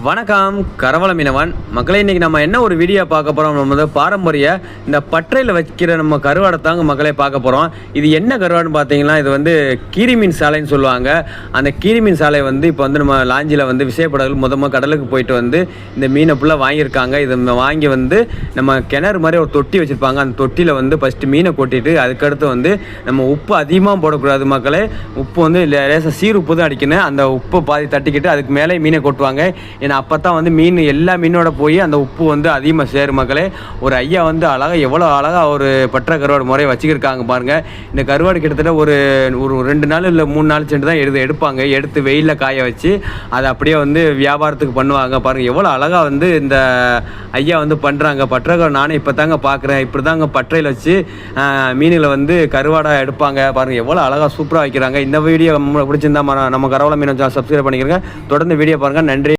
வணக்கம் கரவல மீனவன் மக்களை, இன்றைக்கி நம்ம என்ன ஒரு வீடியோ பார்க்க போகிறோம். நம்ம வந்து பாரம்பரிய இந்த பற்றையில் வைக்கிற நம்ம கருவாடை தாங்க மக்களே பார்க்க போகிறோம். இது என்ன கருவாடுன்னு பார்த்தீங்கன்னா, இது வந்து கீரி மீன் சாலைன்னு சொல்லுவாங்க. அந்த கீரி மீன் சாலை வந்து இப்போ வந்து நம்ம லாஞ்சியில் வந்து விசைப்படகுகள் முதல்ல கடலுக்கு போயிட்டு வந்து இந்த மீனை ஃபுல்லாக வாங்கியிருக்காங்க. இதை வாங்கி வந்து நம்ம கிணறு மாதிரி ஒரு தொட்டி வச்சுருப்பாங்க. அந்த தொட்டியில் வந்து ஃபஸ்ட்டு மீனை கொட்டிட்டு அதுக்கடுத்து வந்து நம்ம உப்பு அதிகமாக போடக்கூடாது மக்களே. உப்பு வந்து லேசாக சீர் உப்பு தான் அடிக்கணும். அந்த உப்பை பாதி தட்டிக்கிட்டு அதுக்கு மேலே மீனை கொட்டுவாங்க. ஏன்னா அப்போ தான் வந்து மீன் எல்லா மீனோட போய் அந்த உப்பு வந்து அதிகமாக சேரும் மக்களே. ஒரு ஐயா வந்து அழகாக எவ்வளோ அழகாக ஒரு பற்ற கருவாடு முறையை வச்சுக்கிருக்காங்க பாருங்கள். இந்த கருவாடு கிட்டத்தட்ட ஒரு 2 நாள் இல்லை 3 நாள் சென்று தான் எடுப்பாங்க. எடுத்து வெயிலில் காய வச்சு அதை அப்படியே வந்து வியாபாரத்துக்கு பண்ணுவாங்க. பாருங்கள் எவ்வளோ அழகாக வந்து இந்த ஐயா வந்து பண்ணுறாங்க. பற்ற கருவாடு நானே இப்போ தாங்க பார்க்குறேன். இப்படி தாங்க பற்றையில் வச்சு மீனில் வந்து கருவாடாக எடுப்பாங்க. பாருங்கள் எவ்வளோ அழகாக சூப்பராக வைக்கிறாங்க. இந்த வீடியோ பிடிச்சிருந்தா நம்ம கரவல மீன் சப்ஸ்கிரைப் பண்ணிக்கிறேங்க. தொடர்ந்து வீடியோ பாருங்கள். நன்றி.